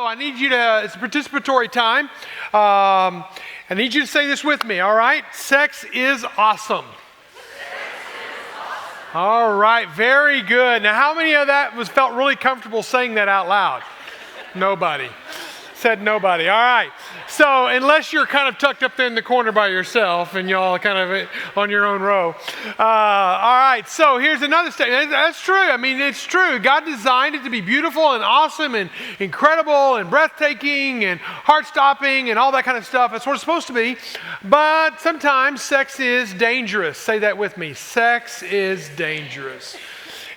I need you to, it's a participatory time. I need you to say this with me, all right? Sex is awesome. All right, very good. Now, how many of that felt really comfortable saying that out loud? Nobody. Said nobody. All right. So unless you're kind of tucked up there in the corner by yourself and y'all kind of on your own row. All right. So here's another statement. That's true. I mean, it's true. God designed it to be beautiful and awesome and incredible and breathtaking and heart-stopping and all that kind of stuff. That's what it's supposed to be. But sometimes sex is dangerous. Say that with me. Sex is dangerous.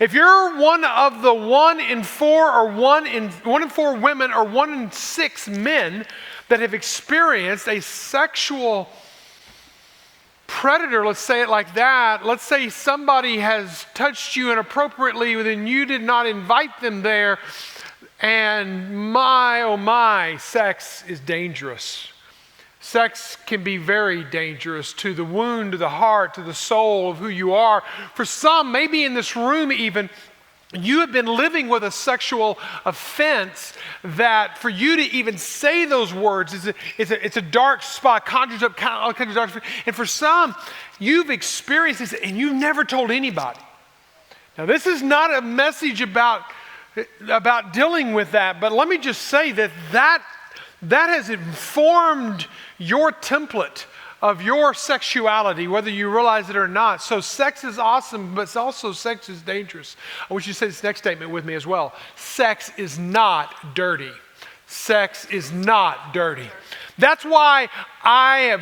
If you're one of the 1 in 4 or 1 in 4 women or 1 in 6 men that have experienced a sexual predator, let's say it like that, let's say somebody has touched you inappropriately and you did not invite them there, and my, oh my, sex is dangerous. Sex can be very dangerous to the wound, to the heart, to the soul of who you are. For some, maybe in this room even, you have been living with a sexual offense that for you to even say those words, it's a dark spot, conjures up all kinds of dark spots. And for some, you've experienced this and you've never told anybody. Now, this is not a message about dealing with that, but let me just say that has informed your template of your sexuality, whether you realize it or not. So sex is awesome, but also sex is dangerous. I want you to say this next statement with me as well. Sex is not dirty. Sex is not dirty. That's why I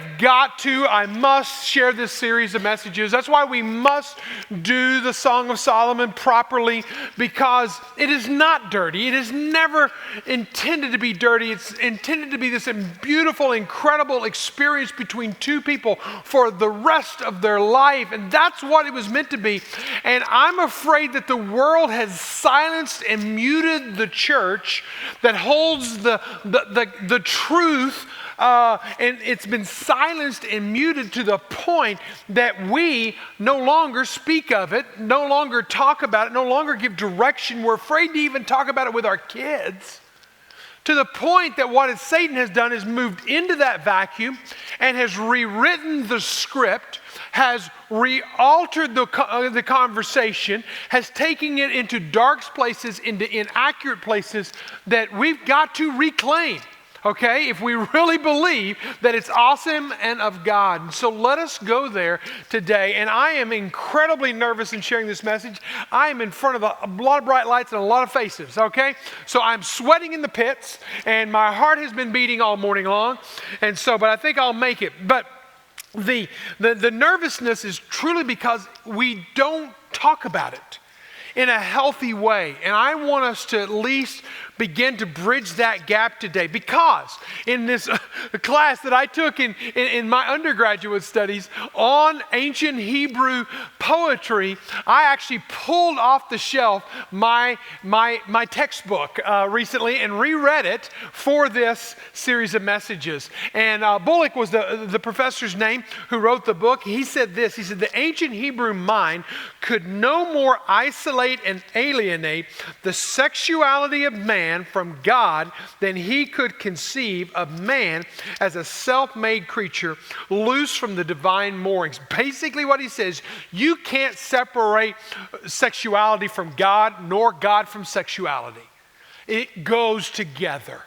must share this series of messages. That's why we must do the Song of Solomon properly, because it is not dirty. It is never intended to be dirty. It's intended to be this beautiful, incredible experience between two people for the rest of their life. And that's what it was meant to be. And I'm afraid that the world has silenced and muted the church that holds the truth. And it's been silenced and muted to the point that we no longer speak of it, no longer talk about it, no longer give direction. We're afraid to even talk about it with our kids, to the point that what Satan has done is moved into that vacuum and has rewritten the script, has re-altered the conversation, has taken it into dark places, into inaccurate places that we've got to reclaim. Okay, if we really believe that it's awesome and of God. And so let us go there today. And I am incredibly nervous in sharing this message. I am in front of a lot of bright lights and a lot of faces, okay? So I'm sweating in the pits and my heart has been beating all morning long. And so, but I think I'll make it. But the nervousness is truly because we don't talk about it in a healthy way. And I want us to at least begin to bridge that gap today, because in this class that I took in my undergraduate studies on ancient Hebrew poetry, I actually pulled off the shelf my textbook recently and reread it for this series of messages. And Bullock was the professor's name who wrote the book. He said this, he said, the ancient Hebrew mind could no more isolate and alienate the sexuality of man from God than he could conceive of man as a self-made creature loose from the divine moorings. Basically what he says, you can't separate sexuality from God nor God from sexuality. It goes together.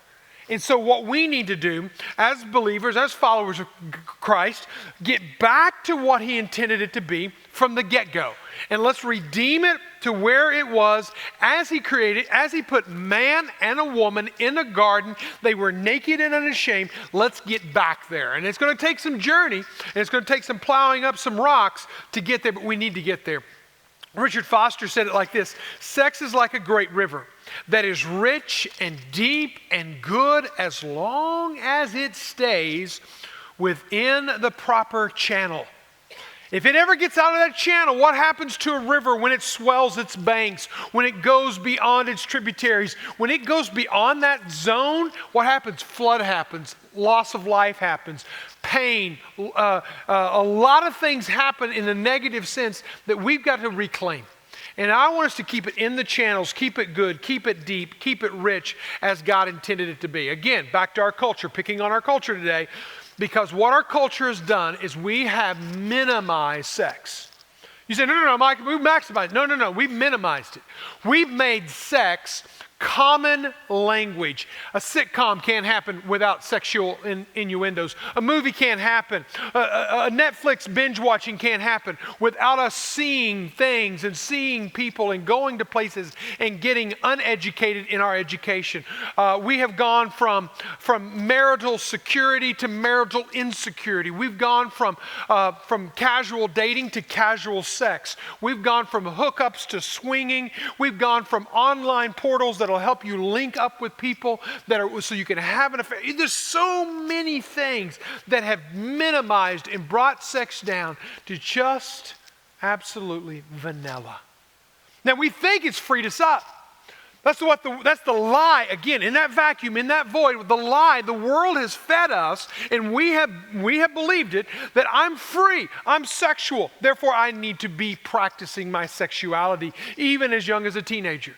And so what we need to do as believers, as followers of Christ, get back to what he intended it to be from the get-go. And let's redeem it to where it was as he created, as he put man and a woman in a garden. They were naked and unashamed. Let's get back there. And it's going to take some journey, and it's going to take some plowing up some rocks to get there, but we need to get there. Richard Foster said it like this: sex is like a great river that is rich and deep and good as long as it stays within the proper channel. If it ever gets out of that channel, what happens to a river when it swells its banks, when it goes beyond its tributaries? When it goes beyond that zone, what happens? Flood happens, loss of life happens, pain, a lot of things happen in the negative sense that we've got to reclaim. And I want us to keep it in the channels, keep it good, keep it deep, keep it rich as God intended it to be. Again, back to our culture, picking on our culture today, because what our culture has done is we have minimized sex. You say, no, Mike, we've maximized. No, we've minimized it. We've made sex common language. A sitcom can't happen without sexual innuendos. A movie can't happen. A Netflix binge watching can't happen without us seeing things and seeing people and going to places and getting uneducated in our education. We have gone from marital security to marital insecurity. We've gone from casual dating to casual sex. We've gone from hookups to swinging. We've gone from online portals that'll help you link up with people so you can have an affair. There's so many things that have minimized and brought sex down to just absolutely vanilla. Now we think it's freed us up. That's the lie. Again, in that vacuum, in that void, the lie, the world has fed us, and we have believed it, that I'm free, I'm sexual, therefore I need to be practicing my sexuality, even as young as a teenager.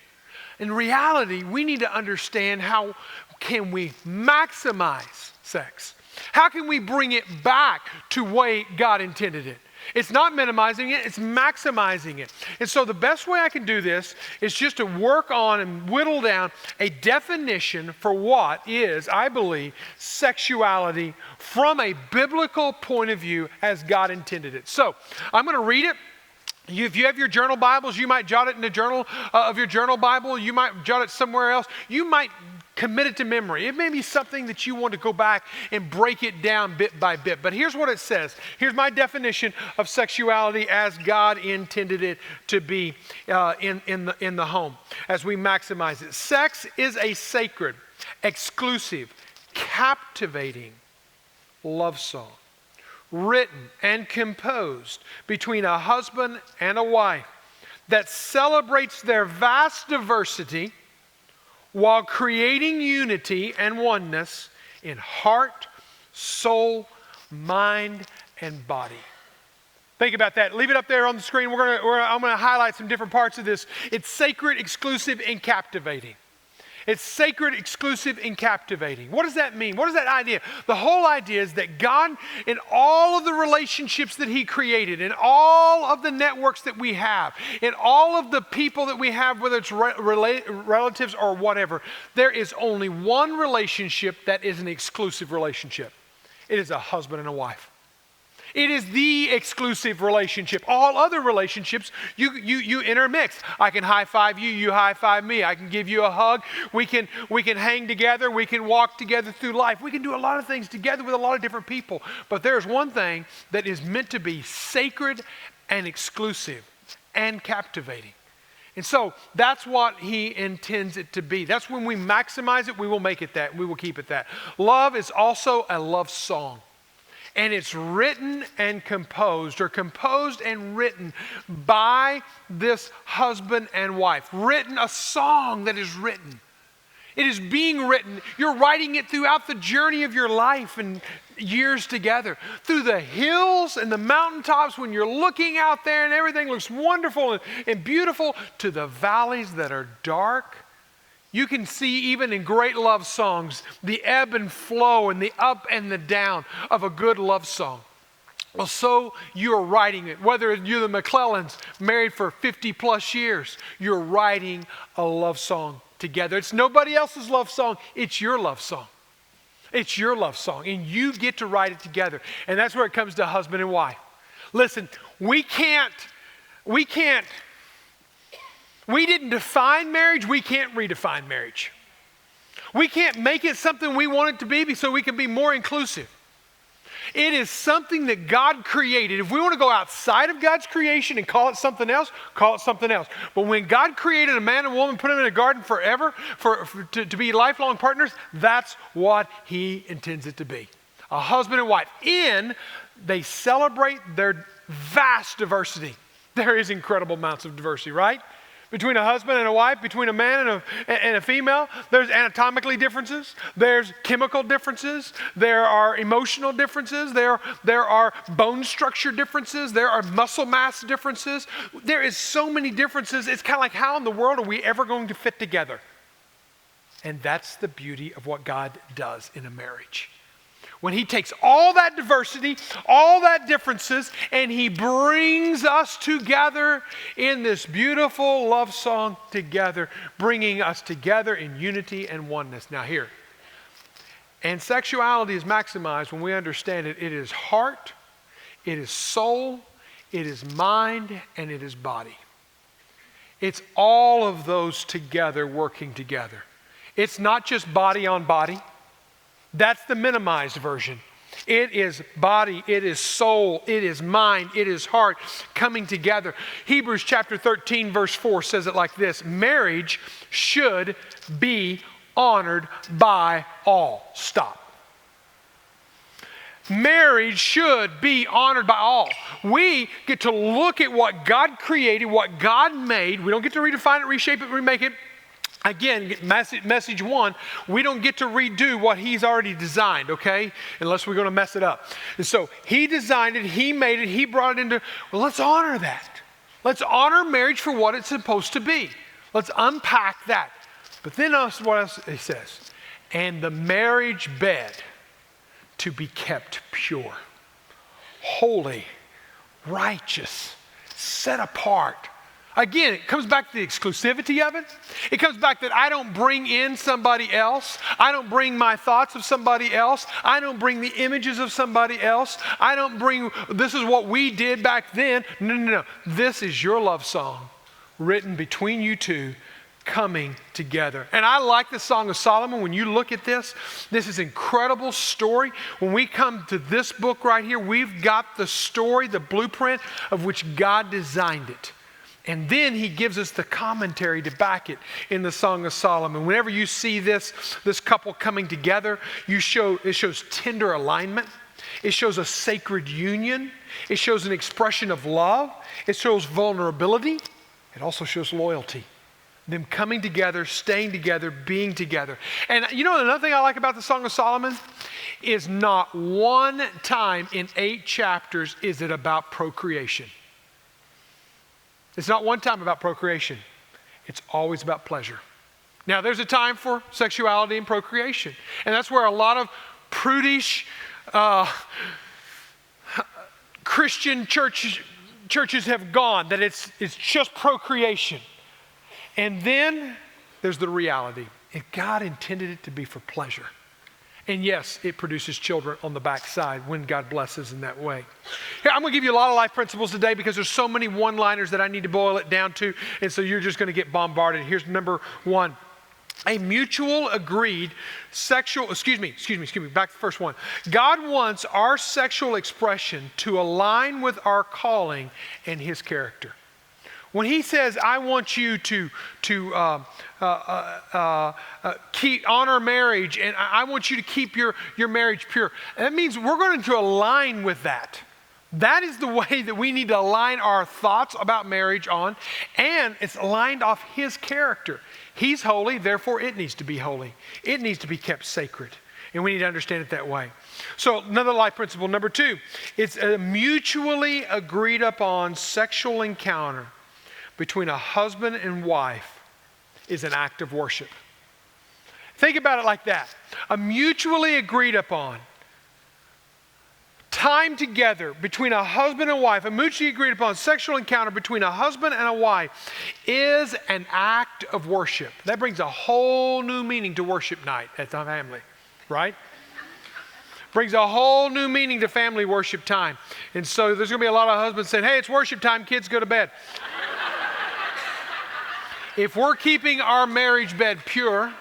In reality, we need to understand how can we maximize sex? How can we bring it back to the way God intended it? It's not minimizing it, it's maximizing it. And so the best way I can do this is just to work on and whittle down a definition for what is, I believe, sexuality from a biblical point of view as God intended it. So I'm going to read it. If you have your journal Bibles, you might jot it in the journal of your journal Bible. You might jot it somewhere else. You might commit it to memory. It may be something that you want to go back and break it down bit by bit. But here's what it says. Here's my definition of sexuality as God intended it to be in the home, as we maximize it. Sex is a sacred, exclusive, captivating love song, written and composed between a husband and a wife that celebrates their vast diversity while creating unity and oneness in heart, soul, mind, and body. Think about that. Leave it up there on the screen. I'm going to highlight some different parts of this. It's sacred, exclusive, and captivating. It's sacred, exclusive, and captivating. What does that mean? What is that idea? The whole idea is that God, in all of the relationships that He created, in all of the networks that we have, in all of the people that we have, whether it's relatives or whatever, there is only one relationship that is an exclusive relationship. It is a husband and a wife. It is the exclusive relationship. All other relationships, you intermix. I can high five you, you high five me. I can give you a hug. We can hang together. We can walk together through life. We can do a lot of things together with a lot of different people. But there's one thing that is meant to be sacred and exclusive and captivating. And so that's what He intends it to be. That's when we maximize it, we will make it that. We will keep it that. Love is also a love song. And it's written and composed and written by this husband and wife. Written, a song that is written. It is being written. You're writing it throughout the journey of your life and years together. Through the hills and the mountaintops when you're looking out there and everything looks wonderful and beautiful, to the valleys that are dark. You can see even in great love songs the ebb and flow and the up and the down of a good love song. Well, so you're writing it. Whether you're the McClellans, married for 50 plus years, you're writing a love song together. It's nobody else's love song. It's your love song. It's your love song. And you get to write it together. And that's where it comes to husband and wife. Listen, we didn't define marriage. We can't redefine marriage. We can't make it something we want it to be so we can be more inclusive. It is something that God created. If we want to go outside of God's creation and call it something else, call it something else. But when God created a man and woman, put them in a garden forever to be lifelong partners, that's what He intends it to be. A husband and wife. They celebrate their vast diversity. There is incredible amounts of diversity, right? Between a husband and a wife, between a man and a female, there's anatomically differences, there's chemical differences, there are emotional differences, there are bone structure differences, there are muscle mass differences. There is so many differences. It's kind of like, how in the world are we ever going to fit together? And that's the beauty of what God does in a marriage. When he takes all that diversity, all that differences, and he brings us together in this beautiful love song together, bringing us together in unity and oneness. Now here, and sexuality is maximized when we understand it. It is heart, it is soul, it is mind, and it is body. It's all of those together working together. It's not just body on body. That's the minimized version. It is body, it is soul, it is mind, it is heart coming together. Hebrews chapter 13 verse 4 says it like this: marriage should be honored by all. Stop. Marriage should be honored by all. We get to look at what God created, what God made. We don't get to redefine it, reshape it, remake it. Again, message one, we don't get to redo what he's already designed, okay? Unless we're going to mess it up. And so he designed it, he made it, he brought it into, well, let's honor that. Let's honor marriage for what it's supposed to be. Let's unpack that. But then notice what else he says. And the marriage bed to be kept pure, holy, righteous, set apart. Again, it comes back to the exclusivity of it. It comes back that I don't bring in somebody else. I don't bring my thoughts of somebody else. I don't bring the images of somebody else. I don't bring, this is what we did back then. No. This is your love song written between you two coming together. And I like the Song of Solomon. When you look at this is an incredible story. When we come to this book right here, we've got the story, the blueprint of which God designed it. And then he gives us the commentary to back it in the Song of Solomon. Whenever you see this couple coming together, it shows tender alignment. It shows a sacred union. It shows an expression of love. It shows vulnerability. It also shows loyalty. Them coming together, staying together, being together. And you know another thing I like about the Song of Solomon is not one time in 8 chapters is it about procreation. It's not one time about procreation. It's always about pleasure. Now, there's a time for sexuality and procreation. And that's where a lot of prudish Christian churches have gone, that it's just procreation. And then there's the reality. If God intended it to be for pleasure. And yes, it produces children on the backside when God blesses in that way. Here, I'm going to give you a lot of life principles today because there's so many one-liners that I need to boil it down to. And so you're just going to get bombarded. Here's number one. A mutual agreed sexual, back to the first one. God wants our sexual expression to align with our calling and his character. When he says, I want you to honor marriage, and I want you to keep your marriage pure, that means we're going to align with that. That is the way that we need to align our thoughts about marriage on, and it's aligned off his character. He's holy, therefore it needs to be holy. It needs to be kept sacred, and we need to understand it that way. So another life principle, number 2, it's a mutually agreed upon sexual encounter between a husband and wife is an act of worship. Think about it like that. A mutually agreed upon time together between a husband and wife, a mutually agreed upon sexual encounter between a husband and a wife is an act of worship. That brings a whole new meaning to worship night at the family, right? Brings a whole new meaning to family worship time. And so there's going to be a lot of husbands saying, hey, it's worship time, kids, go to bed. If we're keeping our marriage bed pure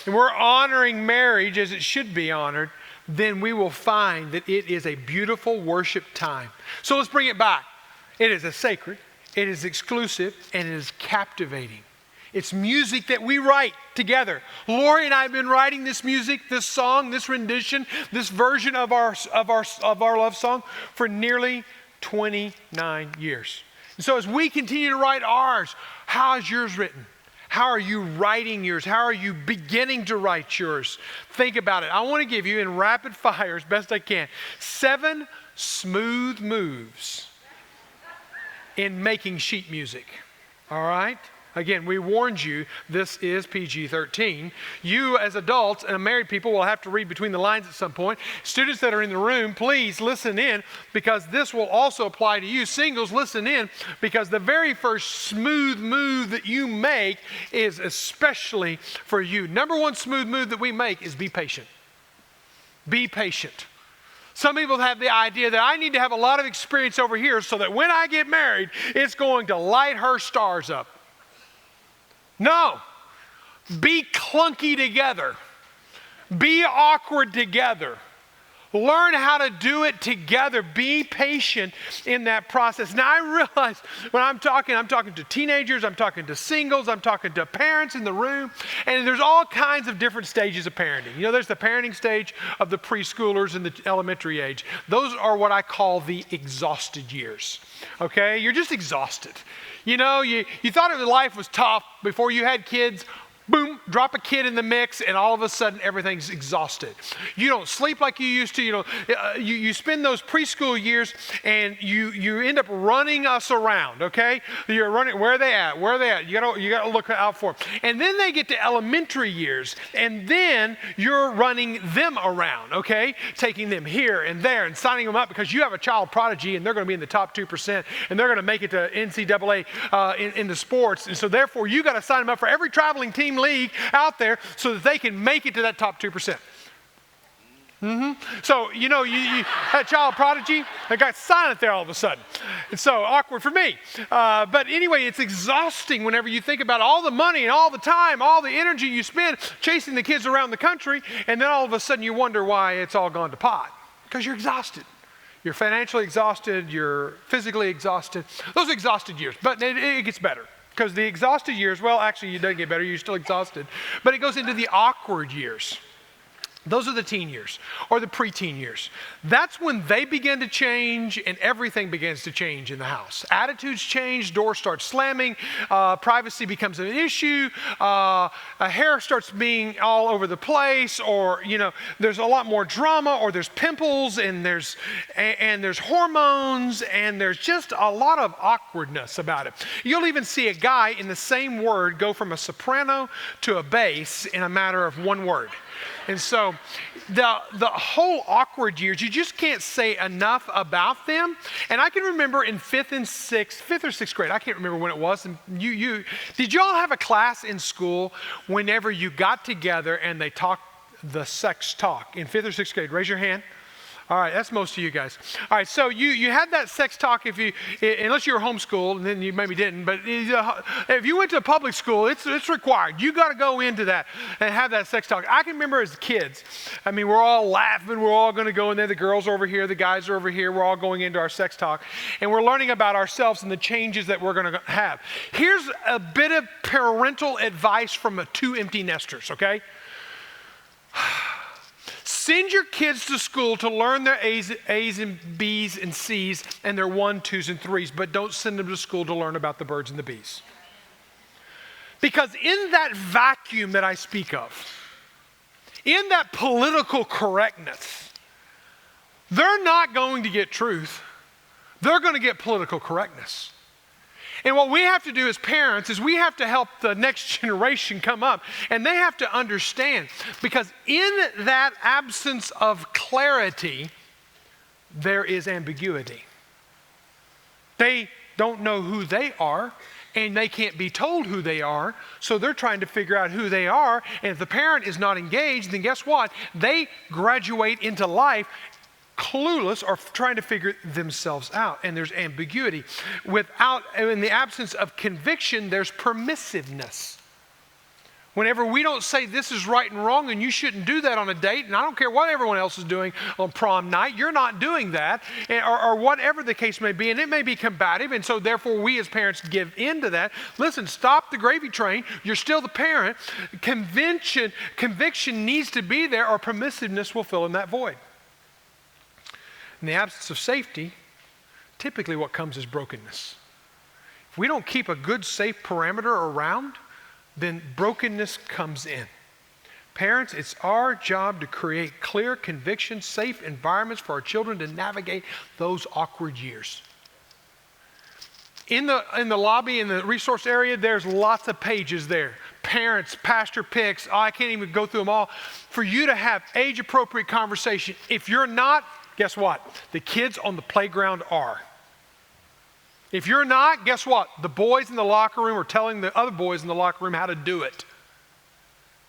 and we're honoring marriage as it should be honored, then we will find that it is a beautiful worship time. So let's bring it back. It is a sacred, it is exclusive, and it is captivating. It's music that we write together. Lori and I have been writing this music, this song, this rendition, this version of our love song for nearly 29 years. And so as we continue to write ours, How is yours written? How are you writing yours? How are you beginning to write yours? Think about it. I want to give you in rapid fire, as best I can, 7 smooth moves in making sheet music. All right? Again, we warned you, this is PG-13. You as adults and married people will have to read between the lines at some point. Students that are in the room, please listen in, because this will also apply to you. Singles, listen in, because the very first smooth move that you make is especially for you. Number one smooth move that we make is be patient. Be patient. Some people have the idea that I need to have a lot of experience over here so that when I get married, it's going to light her stars up. No. Be clunky together. Be awkward together. Learn how to do it together. Be patient in that process. Now, I realize when I'm talking to teenagers, I'm talking to singles, I'm talking to parents in the room, and there's all kinds of different stages of parenting. You know, there's the parenting stage of the preschoolers and the elementary age. Those are what I call the exhausted years. Okay? You're just exhausted. You know, you thought life was tough before you had kids. Boom, drop a kid in the mix, and all of a sudden everything's exhausted. You don't sleep like you used to. You spend those preschool years, and you end up running us around. Okay, you're running. Where are they at? Where are they at? You gotta look out for them. And then they get to elementary years, and then you're running them around. Okay, taking them here and there and signing them up because you have a child prodigy, and they're going to be in the top 2%, and they're going to make it to NCAA in the sports, and so therefore you got to sign them up for every traveling team league out there so that they can make it to that top 2%. So, you that child prodigy, that got silent there all of a sudden. It's so awkward for me. But anyway, it's exhausting whenever you think about all the money and all the time, all the energy you spend chasing the kids around the country, and then all of a sudden you wonder why it's all gone to pot. Because you're exhausted. You're financially exhausted. You're physically exhausted. Those are exhausted years, but it gets better. Because the exhausted years, well, actually, it doesn't get better. You're still exhausted. But it goes into the awkward years. Those are the teen years or the preteen years. That's when they begin to change and everything begins to change in the house. Attitudes change, doors start slamming, privacy becomes an issue, hair starts being all over the place, or, there's a lot more drama, or there's pimples, and there's hormones, and there's just a lot of awkwardness about it. You'll even see a guy in the same word go from a soprano to a bass in a matter of one word. And so the whole awkward years, you just can't say enough about them. And I can remember in fifth or sixth grade, I can't remember when it was. And did y'all have a class in school whenever you got together and they talked the sex talk in 5th or 6th grade? Raise your hand. All right, that's most of you guys. All right, so you had that sex talk unless you were homeschooled, and then you maybe didn't. But if you went to a public school, it's required. You got to go into that and have that sex talk. I can remember as kids. I mean, we're all laughing. We're all going to go in there. The girls are over here. The guys are over here. We're all going into our sex talk, and we're learning about ourselves and the changes that we're going to have. Here's a bit of parental advice from 2 empty nesters. Okay. Send your kids to school to learn their A's and B's and C's and their 1, 2s, and 3s, but don't send them to school to learn about the birds and the bees. Because in that vacuum that I speak of, in that political correctness, they're not going to get truth. They're going to get political correctness. And what we have to do as parents is we have to help the next generation come up, and they have to understand, because in that absence of clarity, there is ambiguity. They don't know who they are, and they can't be told who they are, so they're trying to figure out who they are, and if the parent is not engaged, then guess what? They graduate into life clueless or trying to figure themselves out, and there's ambiguity. In the absence of conviction, there's permissiveness. Whenever we don't say this is right and wrong and you shouldn't do that on a date, and I don't care what everyone else is doing on prom night, you're not doing that, or whatever the case may be, and it may be combative, and so therefore we as parents give in to that. Listen, stop the gravy train. You're still the parent. Conviction needs to be there, or permissiveness will fill in that void. In the absence of safety, typically what comes is brokenness. if we don't keep a good, safe parameter around, then brokenness comes in. Parents, it's our job to create clear, conviction, safe environments for our children to navigate those awkward years. In the lobby, in the resource area, there's lots of pages there. Parents, pastor picks, I can't even go through them all. For you to have age-appropriate conversation. If you're not, guess what? The kids on the playground are. If you're not, guess what? The boys in the locker room are telling the other boys in the locker room how to do it.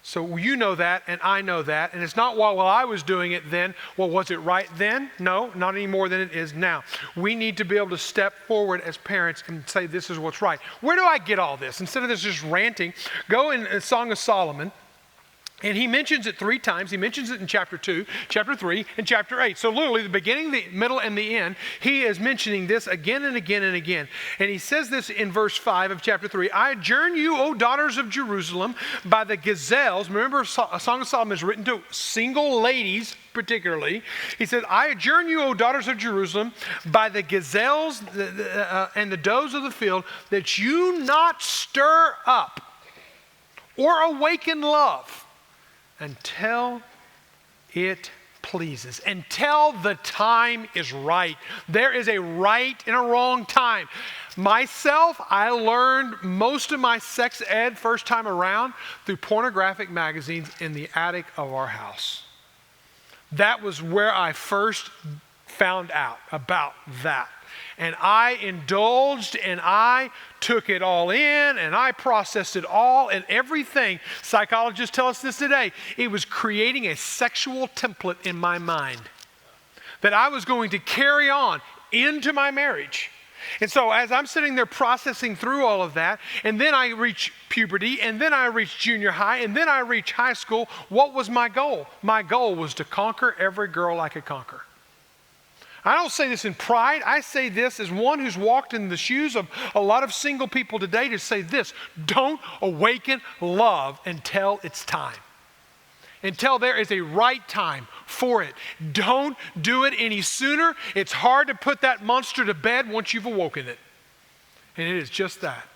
So you know that, and I know that. And it's not while I was doing it then. Well, was it right then? No, not any more than it is now. We need to be able to step forward as parents and say, this is what's right. Where do I get all this? Instead of this just ranting, go in Song of Solomon. And he mentions it 3 times. He mentions it in chapter 2, chapter 3, and chapter 8. So literally the beginning, the middle, and the end, he is mentioning this again and again and again. And he says this in verse 5 of chapter 3. I adjourn you, O daughters of Jerusalem, by the gazelles. Remember, a Song of Solomon is written to single ladies particularly. He says, I adjourn you, O daughters of Jerusalem, by the gazelles and the does of the field, that you not stir up or awaken love until it pleases, until the time is right. There is a right and a wrong time. Myself, I learned most of my sex ed first time around through pornographic magazines in the attic of our house. That was where I first found out about that. And I indulged and I took it all in and I processed it all and everything. Psychologists tell us this today. It was creating a sexual template in my mind that I was going to carry on into my marriage. And so as I'm sitting there processing through all of that, and then I reach puberty, and then I reach junior high, and then I reach high school, what was my goal? My goal was to conquer every girl I could conquer. I don't say this in pride. I say this as one who's walked in the shoes of a lot of single people today to say this: don't awaken love until it's time. Until there is a right time for it. Don't do it any sooner. It's hard to put that monster to bed once you've awoken it. And it is just that.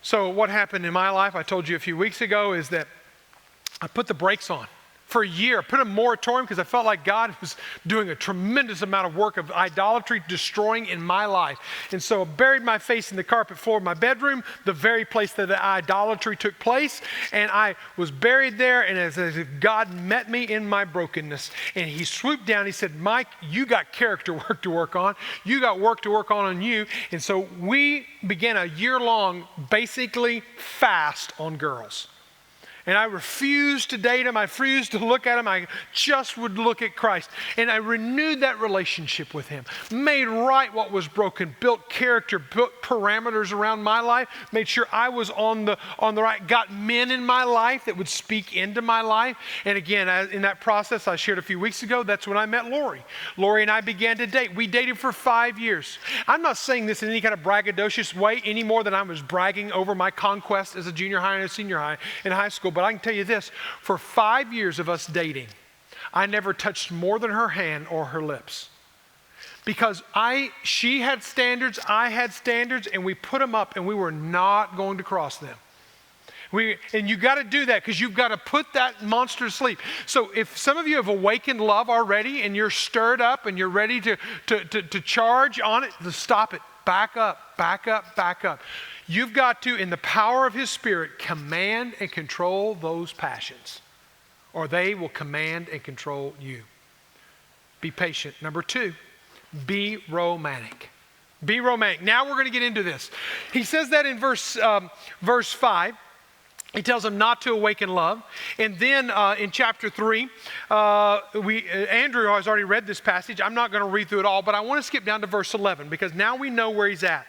So what happened in my life, I told you a few weeks ago, is that I put the brakes on. For a year, I put a moratorium because I felt like God was doing a tremendous amount of work of idolatry destroying in my life. And so I buried my face in the carpet floor of my bedroom, the very place that the idolatry took place. And I was buried there, and as if God met me in my brokenness. And he swooped down, he said, Mike, you got character work to work on. You got work to work on you. And so we began a year-long, basically, fast on girls. And I refused to date him. I refused to look at him. I just would look at Christ. And I renewed that relationship with him. Made right what was broken. Built character. Built parameters around my life. Made sure I was on the right. Got men in my life that would speak into my life. And again, in that process I shared a few weeks ago, that's when I met Lori. Lori and I began to date. We dated for 5 years. I'm not saying this in any kind of braggadocious way any more than I was bragging over my conquest as a junior high and a senior high in high school. But I can tell you this, for 5 years of us dating, I never touched more than her hand or her lips. Because she had standards, I had standards, and we put them up and we were not going to cross them. And you got to do that because you've got to put that monster to sleep. So if some of you have awakened love already and you're stirred up and you're ready to charge on it, to stop it. Back up, back up, back up. You've got to, in the power of his Spirit, command and control those passions, or they will command and control you. Be patient. Number 2, be romantic. Be romantic. Now we're going to get into this. He says that in verse 5. He tells them not to awaken love. And then in chapter 3, Andrew has already read this passage. I'm not going to read through it all, but I want to skip down to verse 11 because now we know where he's at.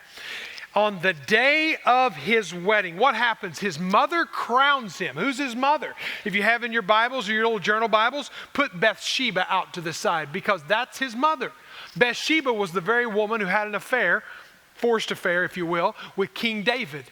On the day of his wedding, what happens? His mother crowns him. Who's his mother? If you have in your Bibles or your little journal Bibles, put Bathsheba out to the side because that's his mother. Bathsheba was the very woman who had an affair, forced affair, if you will, with King David.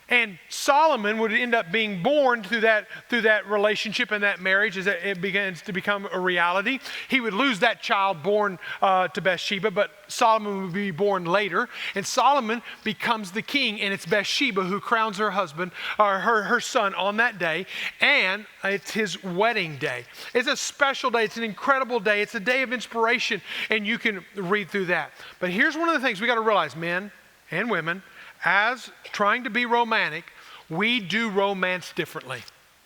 And Solomon would end up being born through that relationship and that marriage as it begins to become a reality. He would lose that child born to Bathsheba, but Solomon would be born later. And Solomon becomes the king, and it's Bathsheba who crowns her husband, or her son on that day. And it's his wedding day. It's a special day. It's an incredible day. It's a day of inspiration, and you can read through that. But here's one of the things we got to realize, men and women, as trying to be romantic, we do romance differently.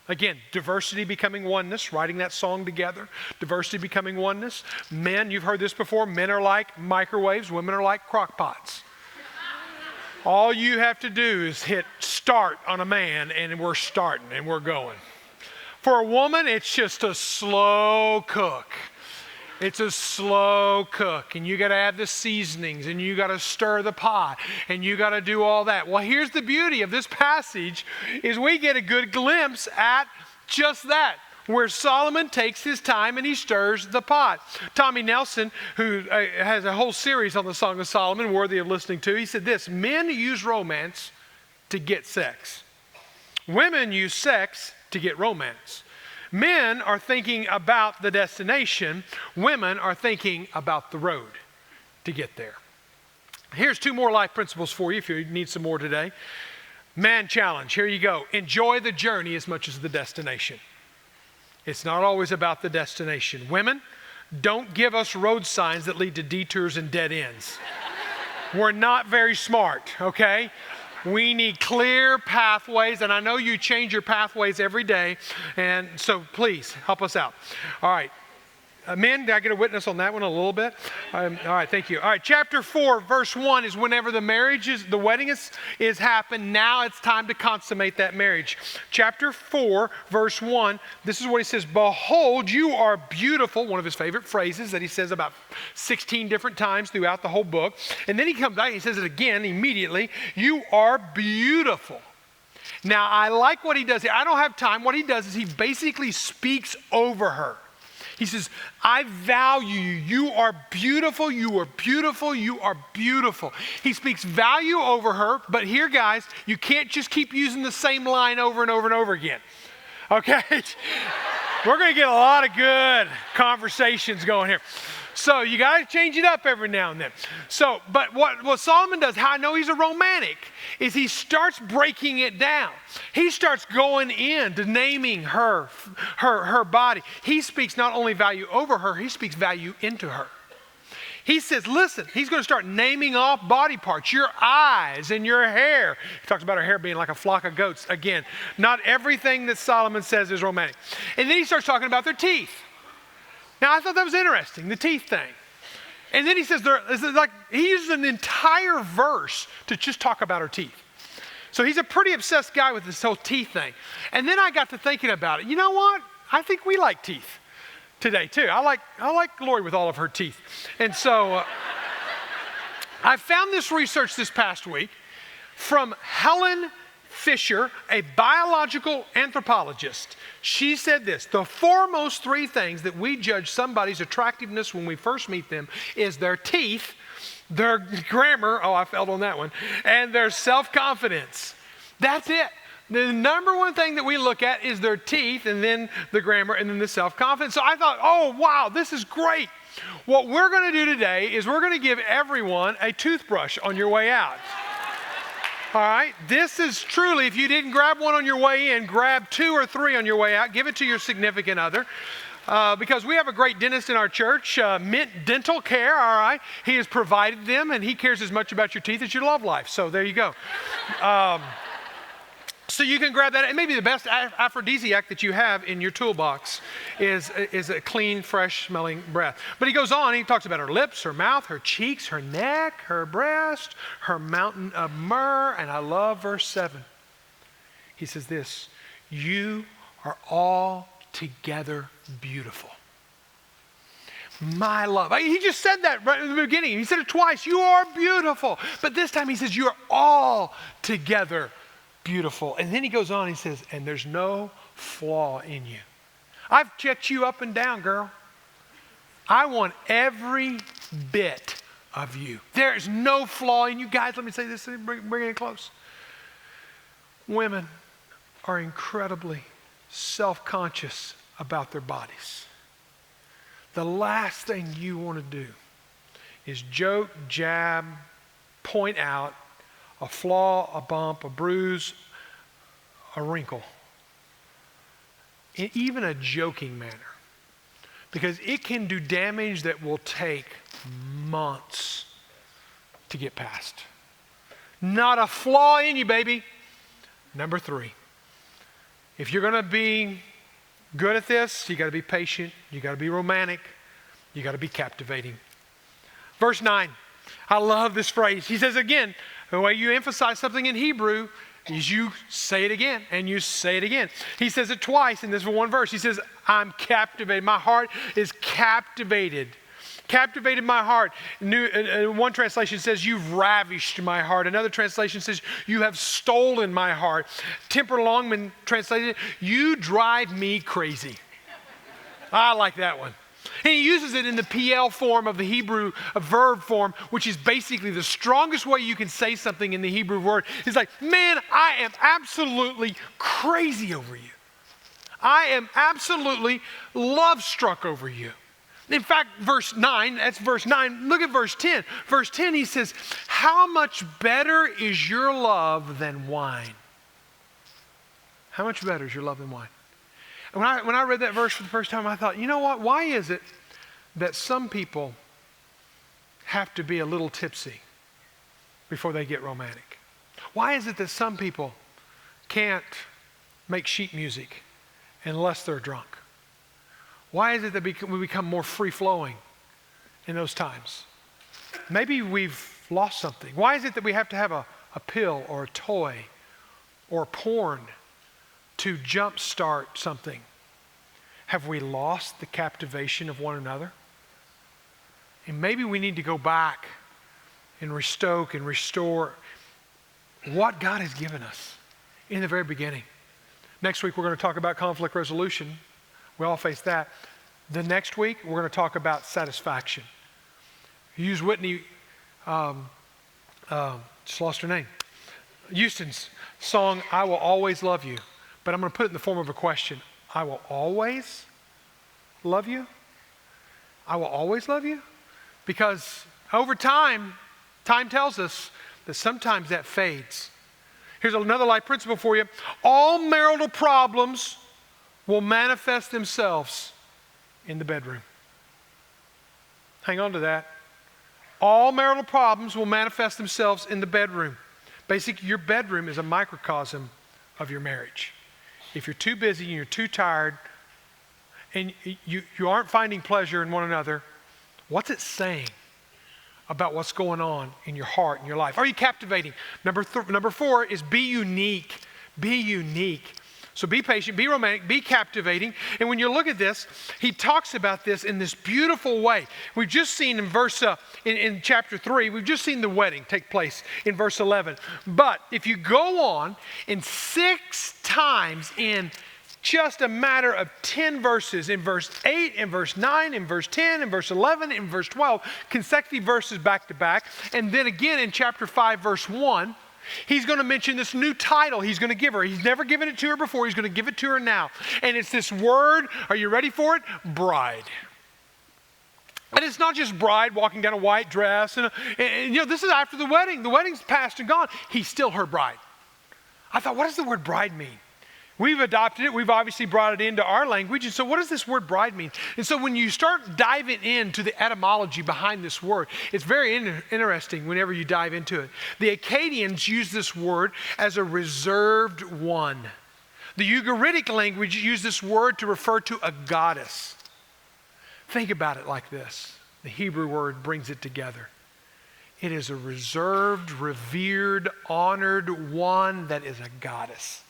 Again, diversity becoming oneness, writing that song together. Diversity becoming oneness. Men, you've heard this before, men are like microwaves, women are like crock pots. All you have to do is hit start on a man and we're starting and we're going. For a woman, it's just a slow cook. It's a slow cook, and you got to add the seasonings, and you got to stir the pot, and you got to do all that. Well, here's the beauty of this passage is we get a good glimpse at just that, where Solomon takes his time and he stirs the pot. Tommy Nelson, who has a whole series on the Song of Solomon worthy of listening to, he said this: men use romance to get sex. Women use sex to get romance. Men are thinking about the destination. Women are thinking about the road to get there. Here's 2 more life principles for you if you need some more today. Man challenge, here you go. Enjoy the journey as much as the destination. It's not always about the destination. Women, don't give us road signs that lead to detours and dead ends. We're not very smart, okay? We need clear pathways, and I know you change your pathways every day, and so please help us out. All right. Men, did I get a witness on that one a little bit? All right, thank you. All right, chapter 4, verse 1 is whenever the wedding is happened, now it's time to consummate that marriage. Chapter 4, verse 1, this is what he says: behold, you are beautiful, one of his favorite phrases that he says about 16 different times throughout the whole book. And then he comes back and he says it again immediately: you are beautiful. Now, I like what he does here. I don't have time. What he does is he basically speaks over her. He says, I value you. You are beautiful. You are beautiful. You are beautiful. He speaks value over her. But here, guys, you can't just keep using the same line over and over and over again. Okay? We're going to get a lot of good conversations going here. So you got to change it up every now and then. So, but what Solomon does, how I know he's a romantic, is he starts breaking it down. He starts going into naming her body. He speaks not only value over her, he speaks value into her. He says, listen, he's going to start naming off body parts, your eyes and your hair. He talks about her hair being like a flock of goats. Again, not everything that Solomon says is romantic. And then he starts talking about their teeth. Now, I thought that was interesting, the teeth thing. And then he says, he uses an entire verse to just talk about her teeth. So he's a pretty obsessed guy with this whole teeth thing. And then I got to thinking about it. You know what? I think we like teeth today, too. I like Lori with all of her teeth. And so I found this research this past week from Helen Fisher, a biological anthropologist. She said this: the foremost 3 things that we judge somebody's attractiveness when we first meet them is their teeth, their grammar, oh, I failed on that one, and their self-confidence. That's it. The number one thing that we look at is their teeth, and then the grammar, and then the self-confidence. So I thought, oh, wow, this is great. What we're going to do today is we're going to give everyone a toothbrush on your way out. All right, this is truly, if you didn't grab one on your way in, grab 2 or 3 on your way out. Give it to your significant other. Because we have a great dentist in our church, Mint Dental Care, all right? He has provided them, and he cares as much about your teeth as your love life. So there you go. So you can grab that. And maybe the best aphrodisiac that you have in your toolbox is a clean, fresh-smelling breath. But he goes on. He talks about her lips, her mouth, her cheeks, her neck, her breast, her mountain of myrrh. And I love verse 7. He says this: you are all together beautiful. My love. He just said that right in the beginning. He said it twice. You are beautiful. But this time he says you are all together beautiful. And then he goes on, he says, and there's no flaw in you. I've checked you up and down, girl. I want every bit of you. There is no flaw in you. Guys, let me say this, bring it close. Women are incredibly self-conscious about their bodies. The last thing you want to do is joke, jab, point out a flaw, a bump, a bruise, a wrinkle, in even a joking manner, because it can do damage that will take months to get past. Not a flaw in you, baby. Number 3, if you're going to be good at this, you got to be patient, you got to be romantic, you got to be captivating. Verse 9, I love this phrase. He says again, the way you emphasize something in Hebrew is you say it again and you say it again. He says it twice in this one verse. He says, I'm captivated. My heart is captivated. Captivated my heart. One translation says, you've ravished my heart. Another translation says, you have stolen my heart. Temper Longman translated, you drive me crazy. I like that one. And he uses it in the PL form of the Hebrew verb form, which is basically the strongest way you can say something in the Hebrew word. He's like, man, I am absolutely crazy over you. I am absolutely love-struck over you. In fact, verse 9, that's verse 9. Look at verse 10. Verse 10, he says, how much better is your love than wine? How much better is your love than wine? And when I read that verse for the first time, I thought, you know what? Why is it that some people have to be a little tipsy before they get romantic? Why is it that some people can't make sheet music unless they're drunk? Why is it that we become more free-flowing in those times? Maybe we've lost something. Why is it that we have to have a pill or a toy or porn to jumpstart something? Have we lost the captivation of one another? And maybe we need to go back and restoke and restore what God has given us in the very beginning. Next week, we're going to talk about conflict resolution. We all face that. The next week, we're going to talk about satisfaction. Use Whitney, just lost her name, Houston's song, I Will Always Love You. But I'm going to put it in the form of a question. I will always love you? I will always love you? Because over time, time tells us that sometimes that fades. Here's another life principle for you. All marital problems will manifest themselves in the bedroom. Hang on to that. All marital problems will manifest themselves in the bedroom. Basically, your bedroom is a microcosm of your marriage. If you're too busy and you're too tired and you aren't finding pleasure in one another, what's it saying about what's going on in your heart and your life? Are you captivating? Number 4 is be unique. Be unique. So be patient, be romantic, be captivating. And when you look at this, he talks about this in this beautiful way. We've just seen in chapter 3, we've just seen the wedding take place in verse 11. But if you go on, in 6 times in just a matter of 10 verses, in verse 8, in verse 9, in verse 10, in verse 11, in verse 12, consecutive verses back to back, and then again in chapter 5, verse 1, he's going to mention this new title he's going to give her. He's never given it to her before. He's going to give it to her now. And it's this word, are you ready for it? Bride. And it's not just bride walking down a white dress. And this is after the wedding. The wedding's past and gone. He's still her bride. I thought, what does the word bride mean? We've adopted it. We've obviously brought it into our language. And so what does this word bride mean? And so when you start diving into the etymology behind this word, it's very interesting whenever you dive into it. The Akkadians use this word as a reserved one. The Ugaritic language used this word to refer to a goddess. Think about it like this. The Hebrew word brings it together. It is a reserved, revered, honored one that is a goddess.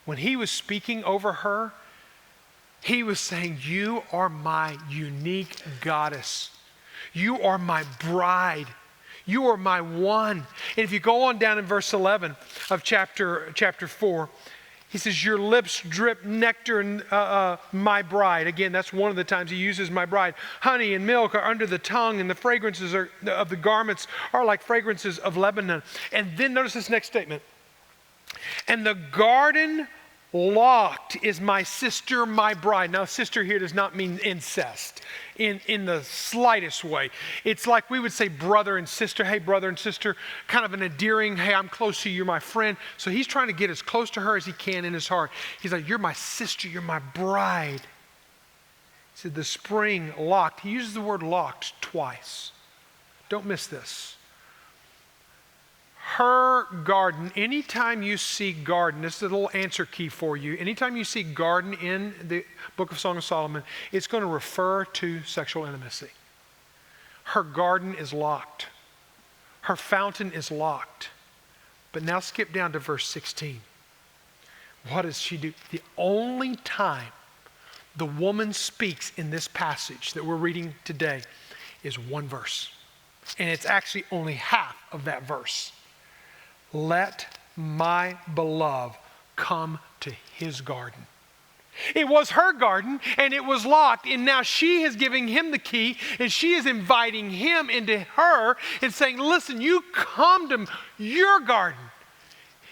When he was speaking over her, he was saying, you are my unique goddess. You are my bride. You are my one. And if you go on down in verse 11 of chapter 4, he says, your lips drip nectar, and my bride. Again, that's one of the times he uses my bride. Honey and milk are under the tongue, and the fragrances of the garments are like fragrances of Lebanon. And then notice this next statement. And the garden locked is my sister, my bride. Now, sister here does not mean incest in the slightest way. It's like we would say brother and sister. Hey, brother and sister, kind of an endearing, hey, I'm close to you, you're my friend. So he's trying to get as close to her as he can in his heart. He's like, you're my sister, you're my bride. He said, the spring locked. He uses the word locked twice. Don't miss this. Her garden, anytime you see garden, this is a little answer key for you. Anytime you see garden in the book of Song of Solomon, it's going to refer to sexual intimacy. Her garden is locked. Her fountain is locked. But now skip down to verse 16. What does she do? The only time the woman speaks in this passage that we're reading today is one verse. And it's actually only half of that verse. Let my beloved come to his garden. It was her garden and it was locked, and now she is giving him the key and she is inviting him into her and saying, listen, you come to your garden.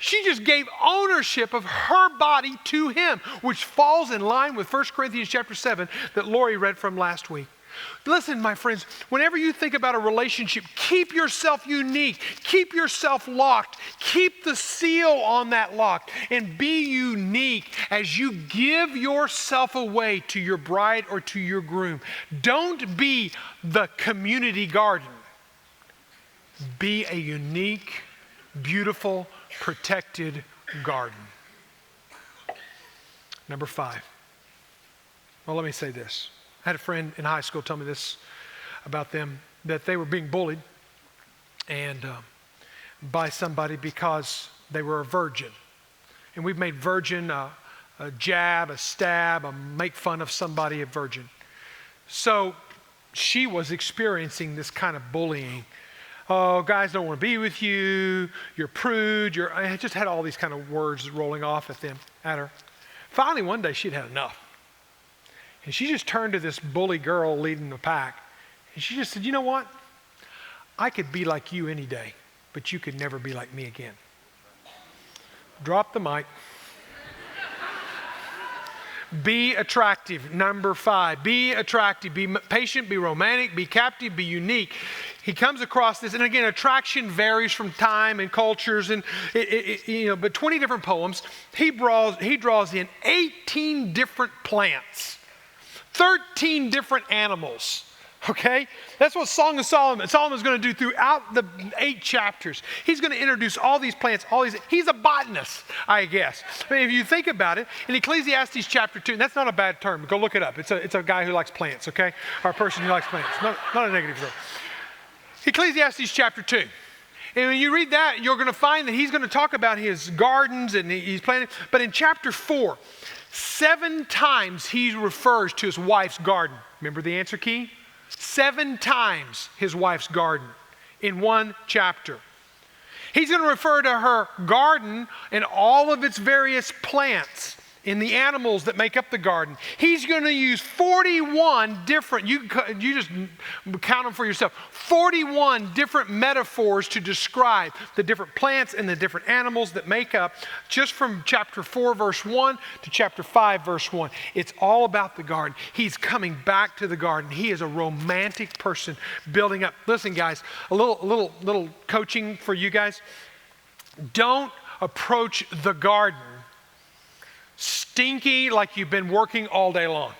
She just gave ownership of her body to him, which falls in line with 1 Corinthians chapter 7 that Lori read from last week. Listen, my friends, whenever you think about a relationship, keep yourself unique, keep yourself locked, keep the seal on that lock, and be unique as you give yourself away to your bride or to your groom. Don't be the community garden. Be a unique, beautiful, protected garden. Number 5. Well, let me say this. I had a friend in high school tell me this about them, that they were being bullied and by somebody because they were a virgin. And we've made virgin a jab, a stab, a make fun of somebody a virgin. So she was experiencing this kind of bullying. Oh, guys don't want to be with you. You're prude. I just had all these kind of words rolling off at her. Finally, one day she'd had enough. And she just turned to this bully girl leading the pack. And she just said, you know what? I could be like you any day, but you could never be like me again. Drop the mic. Be attractive. Number 5. Be attractive. Be patient. Be romantic. Be captive. Be unique. He comes across this, and again, attraction varies from time and cultures, and but 20 different poems. He draws in 18 different plants, 13 different animals. Okay? That's what Solomon's going to do throughout the 8 chapters. He's going to introduce all these plants, he's a botanist, I guess. I mean, if you think about it, in Ecclesiastes chapter 2, and that's not a bad term, go look it up. It's a guy who likes plants, okay? Or a person who likes plants. Not a negative term. Ecclesiastes chapter 2. And when you read that, you're going to find that he's going to talk about his gardens and he's planting. But in chapter 4, 7 times he refers to his wife's garden. Remember the answer key? 7 times his wife's garden in one chapter. He's going to refer to her garden and all of its various plants and the animals that make up the garden. He's going to use 41 different, you just count them for yourself, 41 different metaphors to describe the different plants and the different animals that make up, just from chapter 4 verse 1 to chapter 5 verse 1. It's all about the garden. He's coming back to the garden. He is a romantic person building up. Listen guys, a little coaching for you guys. Don't approach the garden stinky like you've been working all day long.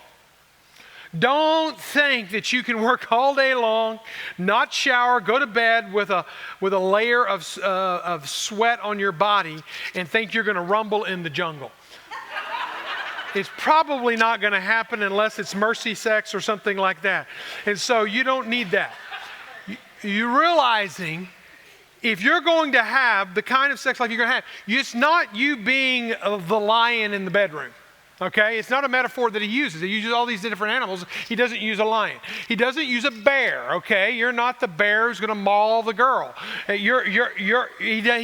Don't think that you can work all day long, not shower, go to bed with a layer of sweat on your body and think you're going to rumble in the jungle. It's probably not going to happen unless it's mercy sex or something like that. And so you don't need that. You're realizing if you're going to have the kind of sex life you're going to have, it's not you being the lion in the bedroom, okay? It's not a metaphor that he uses. He uses all these different animals. He doesn't use a lion. He doesn't use a bear, okay? You're not the bear who's going to maul the girl. He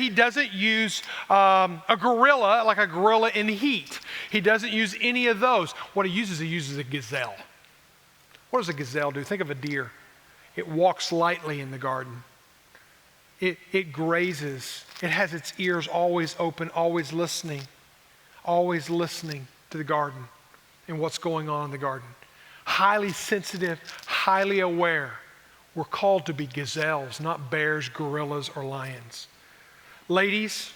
doesn't use a gorilla, like a gorilla in heat. He doesn't use any of those. What he uses a gazelle. What does a gazelle do? Think of a deer. It walks lightly in the garden. it grazes. It has its ears always open, always listening to the garden and what's going on in the garden. Highly sensitive, highly aware. We're called to be gazelles, not bears, gorillas, or lions. Ladies,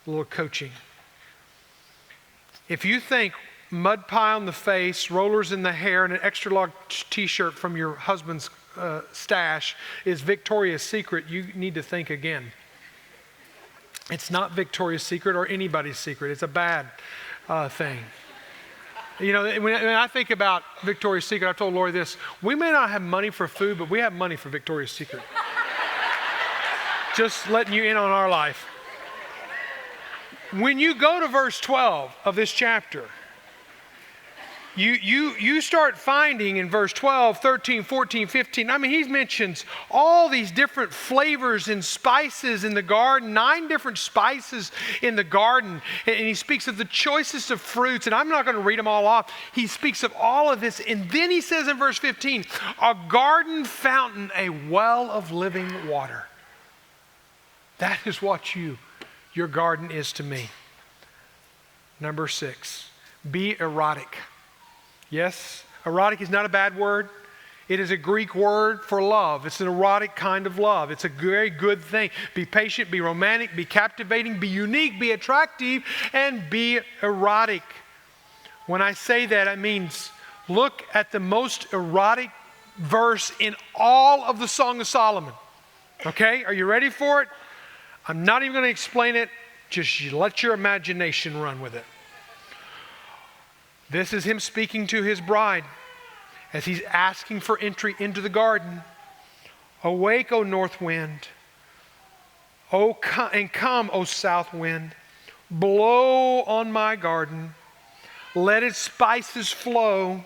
a little coaching. If you think mud pie on the face, rollers in the hair, and an extra large t-shirt from your husband's stash is Victoria's Secret, you need to think again. It's not Victoria's Secret or anybody's secret. It's a bad thing. You know, when I think about Victoria's Secret, I've told Lori this, we may not have money for food, but we have money for Victoria's Secret. Just letting you in on our life. When you go to verse 12 of this chapter, you start finding in verse 12, 13, 14, 15, I mean, he mentions all these different flavors and spices in the garden, 9 different spices in the garden. And he speaks of the choicest of fruits, and I'm not going to read them all off. He speaks of all of this. And then he says in verse 15, a garden fountain, a well of living water. That is what your garden is to me. Number 6, be erotic. Yes, erotic is not a bad word. It is a Greek word for love. It's an erotic kind of love. It's a very good thing. Be patient, be romantic, be captivating, be unique, be attractive, and be erotic. When I say that, it means look at the most erotic verse in all of the Song of Solomon. Okay, are you ready for it? I'm not even going to explain it. Just let your imagination run with it. This is him speaking to his bride as he's asking for entry into the garden. Awake, O north wind. Come, O south wind. Blow on my garden. Let its spices flow.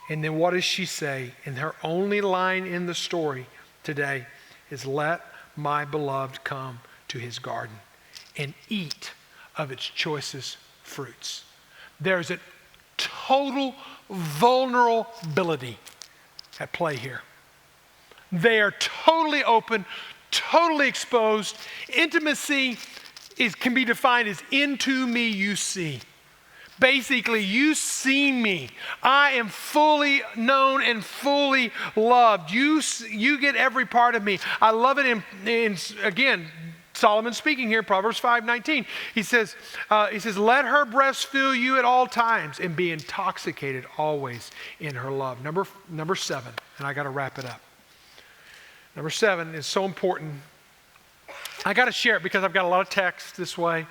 And then what does she say? And her only line in the story today is, let my beloved come to his garden and eat of its choicest fruits. There's a total vulnerability at play here. They are totally open, totally exposed. Intimacy can be defined as into me you see. Basically, you see me. I am fully known and fully loved. You get every part of me. I love it in again, Solomon speaking here, Proverbs 5:19. He says, let her breast fill you at all times and be intoxicated always in her love. Number 7, and I got to wrap it up. Number 7 is so important. I got to share it because I've got a lot of text this way,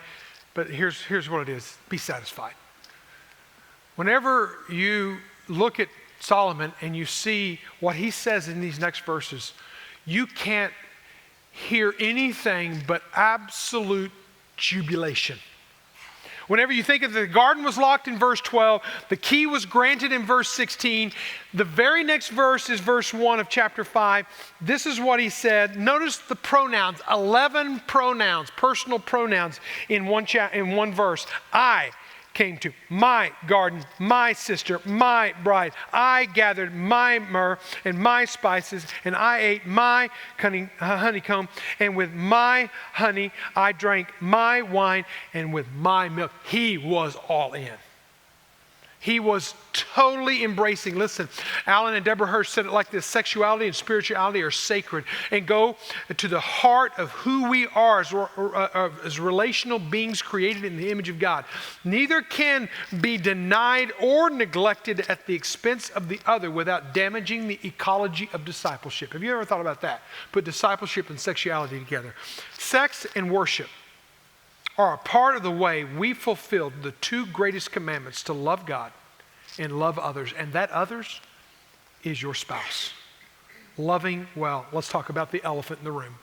but here's what it is. Be satisfied. Whenever you look at Solomon and you see what he says in these next verses, you can't hear anything but absolute jubilation. Whenever you think of the garden was locked in verse 12, the key was granted in verse 16, the very next verse is verse 1 of chapter 5. This is what he said. Notice the pronouns, 11 pronouns, personal pronouns in one verse. I came to my garden, my sister, my bride. I gathered my myrrh and my spices, and I ate my honeycomb, and with my honey I drank my wine, and with my milk. He was all in. He was totally embracing. Listen, Alan and Deborah Hirsch said it like this: sexuality and spirituality are sacred and go to the heart of who we are as relational beings created in the image of God. Neither can be denied or neglected at the expense of the other without damaging the ecology of discipleship. Have you ever thought about that? Put discipleship and sexuality together. Sex and worship are a part of the way we fulfilled the 2 greatest commandments, to love God and love others. And that others is your spouse. Loving well. Let's talk about the elephant in the room,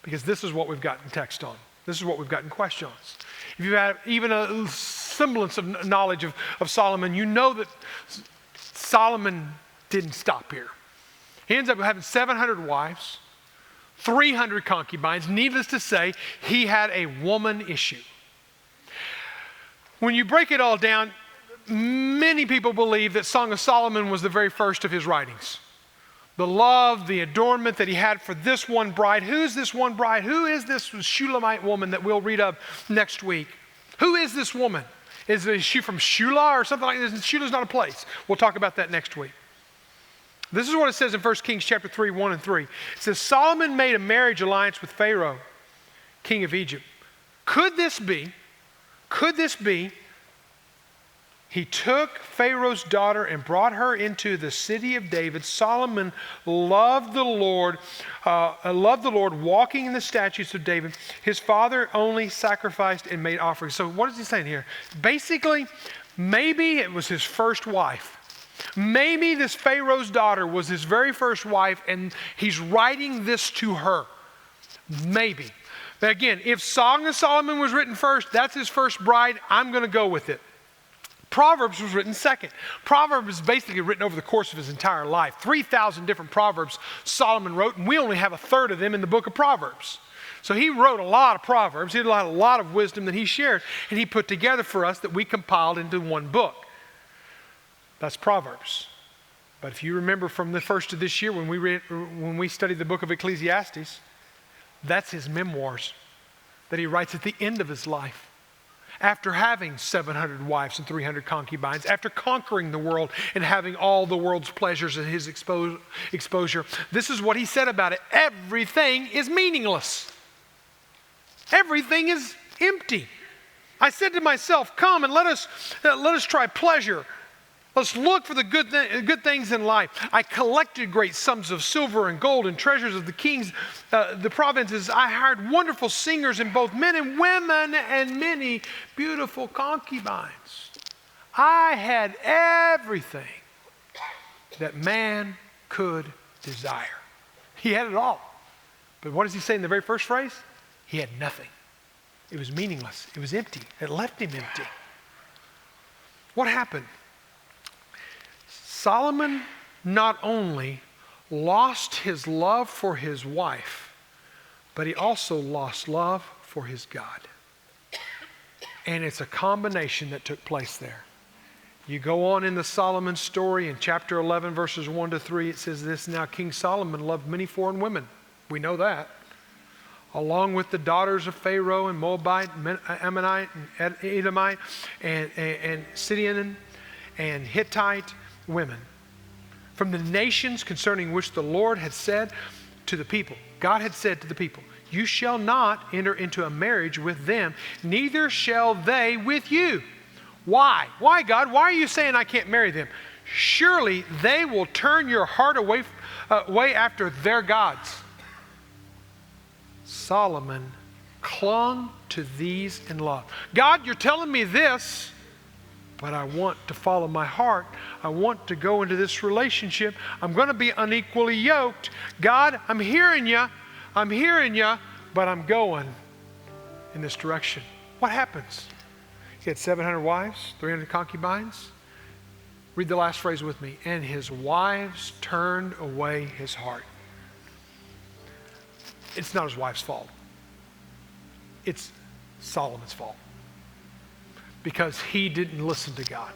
because this is what we've gotten text on. This is what we've gotten questions. If you have even a semblance of knowledge of Solomon, you know that Solomon didn't stop here. He ends up having 700 wives, 300 concubines. Needless to say, he had a woman issue. When you break it all down, many people believe that Song of Solomon was the very first of his writings. the love, the adornment that he had for this one bride. Who's this one bride? Who is this Shulamite woman that we'll read of next week? Who is this woman? Is she from Shula or something like this? Shula's not a place. We'll talk about that next week. This is what it says in 1 Kings chapter 3, 1 and 3. It says, Solomon made a marriage alliance with Pharaoh, king of Egypt. Could this be he took Pharaoh's daughter and brought her into the city of David. Solomon loved the Lord, walking in the statutes of David. His father only sacrificed and made offerings. So what is he saying here? Basically, maybe it was his first wife. Maybe this Pharaoh's daughter was his very first wife, and he's writing this to her. Maybe. But again, if Song of Solomon was written first, that's his first bride. I'm going to go with it. Proverbs was written second. Proverbs is basically written over the course of his entire life. 3,000 different Proverbs Solomon wrote, and we only have a third of them in the book of Proverbs. So he wrote a lot of Proverbs. He had a lot of wisdom that he shared, and he put together for us that we compiled into one book. That's Proverbs. But if you remember from the first of this year when we studied the book of Ecclesiastes, that's his memoirs that he writes at the end of his life. After having 700 wives and 300 concubines, after conquering the world and having all the world's pleasures at his exposure, this is what he said about it. Everything is meaningless. Everything is empty. I said to myself, come and let us try pleasure. Let's look for the good things in life. I collected great sums of silver and gold and treasures of the kings, the provinces. I hired wonderful singers in both men and women and many beautiful concubines. I had everything that man could desire. He had it all. But what does he say in the very first phrase? He had nothing. It was meaningless. It was empty. It left him empty. What happened? Solomon not only lost his love for his wife, but he also lost love for his God. And it's a combination that took place there. You go on in the Solomon story in chapter 11, verses 1 to 3, it says this, Now King Solomon loved many foreign women. We know that. Along with the daughters of Pharaoh and Moabite, Ammonite, and Edomite, and Sidonian, and Hittite, women from the nations concerning which the Lord had said to the people. God had said to the people, you shall not enter into a marriage with them, neither shall they with you. Why? Why, God? Why are you saying I can't marry them? Surely they will turn your heart away after their gods. Solomon clung to these in love. God, you're telling me this, but I want to follow my heart. I want to go into this relationship. I'm going to be unequally yoked. God, I'm hearing you, but I'm going in this direction. What happens? He had 700 wives, 300 concubines. Read the last phrase with me. And his wives turned away his heart. It's not his wife's fault. It's Solomon's fault. Because he didn't listen to God.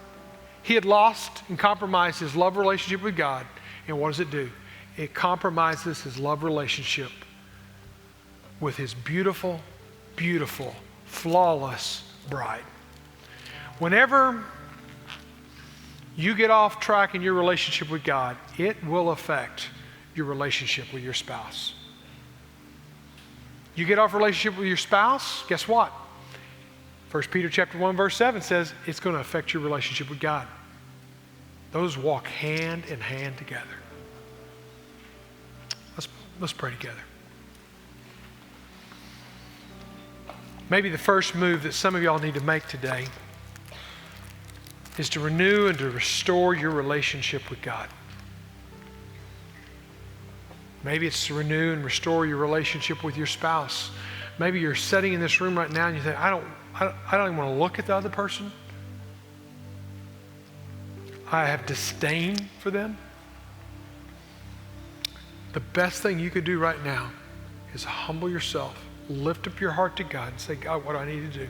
He had lost and compromised his love relationship with God. And what does it do? It compromises his love relationship with his beautiful, beautiful, flawless bride. Whenever you get off track in your relationship with God, it will affect your relationship with your spouse. You get off relationship with your spouse, guess what? 1 Peter chapter 1, verse 7 says it's going to affect your relationship with God. Those walk hand in hand together. Let's pray together. Maybe the first move that some of y'all need to make today is to renew and to restore your relationship with God. Maybe it's to renew and restore your relationship with your spouse. Maybe you're sitting in this room right now and you think, I don't even want to look at the other person. I have disdain for them. The best thing you could do right now is humble yourself, lift up your heart to God and say, God, what do I need to do?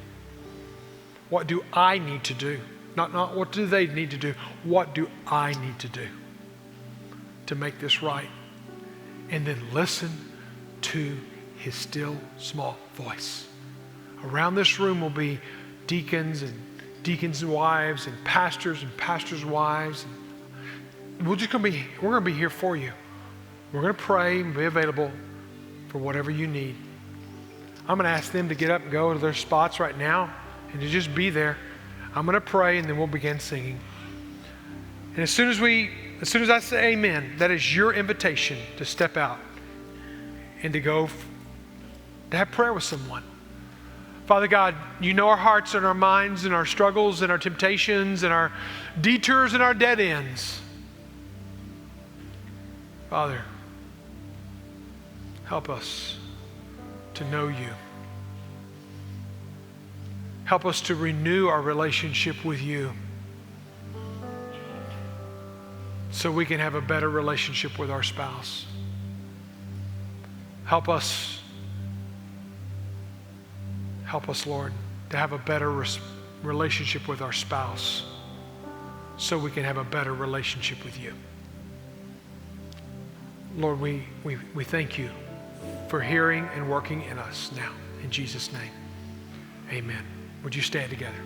What do I need to do? Not what do they need to do. What do I need to do to make this right and then listen to his still small voice. Around this room will be deacons and wives and pastors' wives. We're going to be here for you. We're going to pray and be available for whatever you need. I'm going to ask them to get up and go to their spots right now and to just be there. I'm going to pray and then we'll begin singing. And as soon as I say amen, that is your invitation to step out and to go to have prayer with someone. Father God, you know our hearts and our minds and our struggles and our temptations and our detours and our dead ends. Father, help us to know you. Help us to renew our relationship with you so we can have a better relationship with our spouse. Help us, Lord, to have a better relationship with our spouse so we can have a better relationship with you. Lord, we thank you for hearing and working in us now. In Jesus' name, amen. Would you stand together?